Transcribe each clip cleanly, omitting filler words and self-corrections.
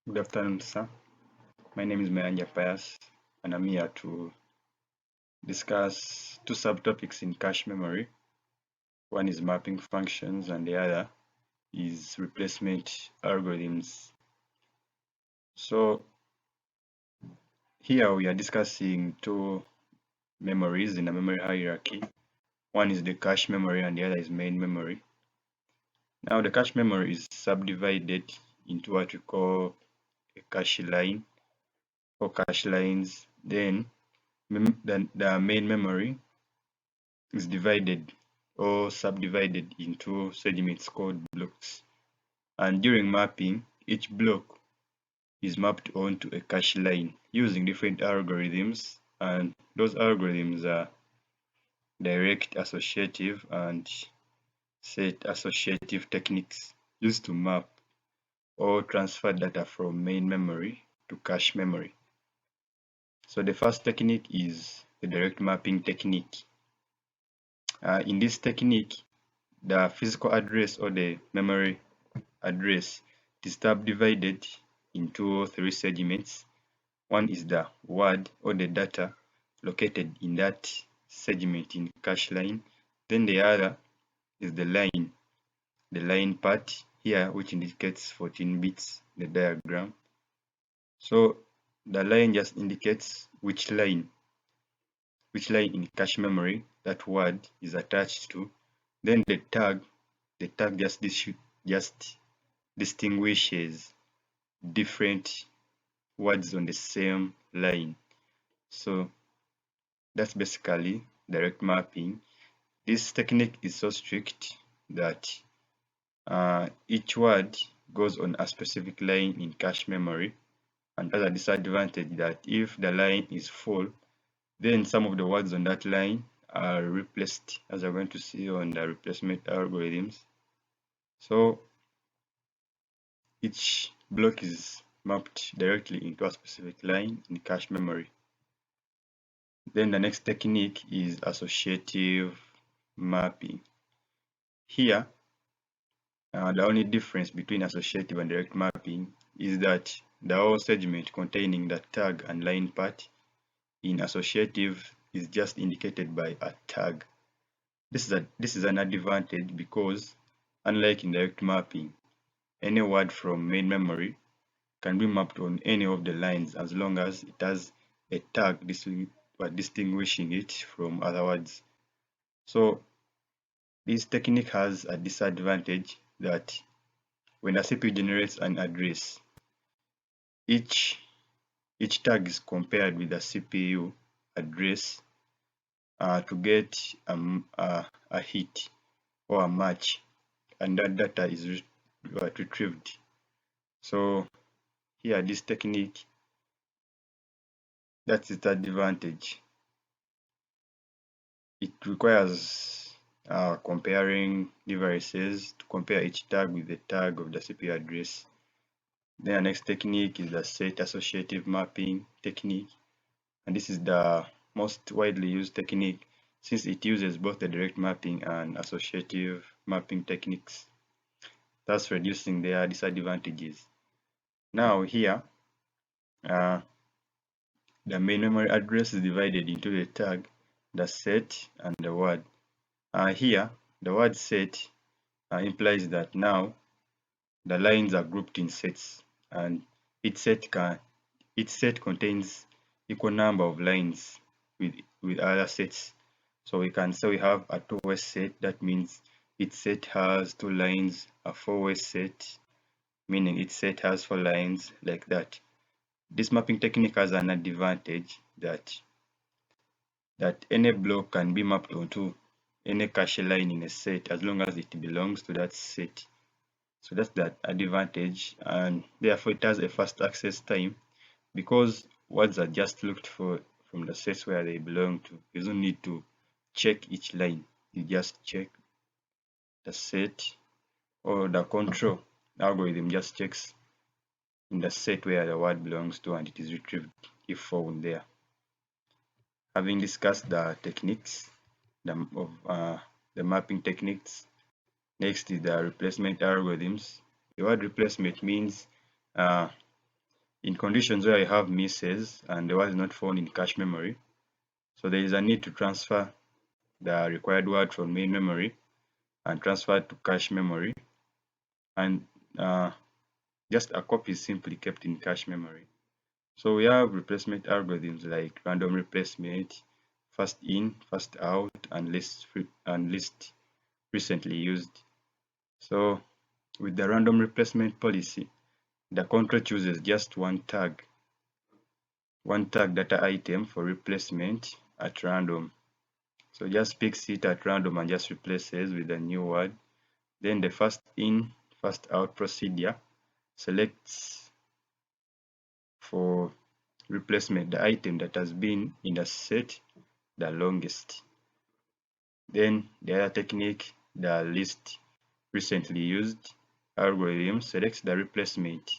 Good afternoon, sir. My name is Mayanja Pius, and I'm here to discuss two subtopics in cache memory. One is mapping functions, and the other is replacement algorithms. So, here we are discussing two memories in a memory hierarchy. One is the cache memory, and the other is main memory. Now, the cache memory is subdivided into what we call a cache line or cache lines. Then, the main memory is divided or subdivided into segments called blocks. And during mapping, each block is mapped onto a cache line using different algorithms, and those algorithms are direct associative and set associative techniques used to map or transfer data from main memory to cache memory. So the first technique is the direct mapping technique. In this technique, the physical address or the memory address is subdivided into three segments. One is the word or the data located in that segment in cache line. Then the other is the line part here, which indicates 14 bits, the diagram. So the line just indicates which line in cache memory that word is attached to. Then the tag just distinguishes different words on the same line. So that's basically direct mapping. This technique is so strict that each word goes on a specific line in cache memory, and has a disadvantage that if the line is full, then some of the words on that line are replaced, as we're going to see on the replacement algorithms. So each block is mapped directly into a specific line in cache memory. Then the next technique is associative mapping. Here, the only difference between associative and direct mapping is that the whole segment containing the tag and line part in associative is just indicated by a tag. This is an advantage because, unlike in direct mapping, any word from main memory can be mapped on any of the lines as long as it has a tag distinguishing it from other words. So this technique has a disadvantage that when the CPU generates an address, each tag is compared with the CPU address to get a hit or a match, and that data is retrieved. So here, this technique, that's its advantage. It requires comparing devices to compare each tag with the tag of the CPU address. Then the next technique is the set associative mapping technique, and this is the most widely used technique since it uses both the direct mapping and associative mapping techniques, thus reducing their disadvantages. Now here, the main memory address is divided into the tag, the set, and the word. Here, the word set implies that now the lines are grouped in sets, and each set contains equal number of lines with other sets. So we can say we have a two-way set. That means each set has two lines. A four-way set, meaning each set has four lines, like that. This mapping technique has an advantage that any block can be mapped onto any cache line in a set as long as it belongs to that set. So that's that advantage, and therefore it has a fast access time because words are just looked for from the sets where they belong to. You don't need to check each line. You just check the set, or the control algorithm just checks in the set where the word belongs to, and it is retrieved if found there. Having discussed the techniques of the mapping techniques, next is the replacement algorithms. The word replacement means in conditions where I have misses and the word is not found in cache memory, so there is a need to transfer the required word from main memory and transfer it to cache memory, and just a copy is simply kept in cache memory. So we have replacement algorithms like random replacement, first in, first out, and list recently used. So with the random replacement policy, the control chooses just one tag data item for replacement at random. So just picks it at random and just replaces with a new word. Then the first in, first out procedure selects for replacement the item that has been in the set the longest. Then the other technique, the list recently used algorithm, selects the replacement,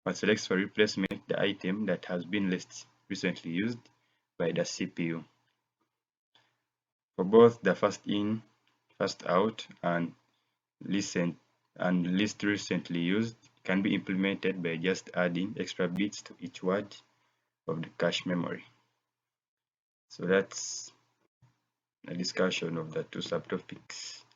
but selects for replacement the item that has been least recently used by the CPU. For both the first in, first out, and list recently used can be implemented by just adding extra bits to each word of the cache memory. So that's a discussion of the two subtopics.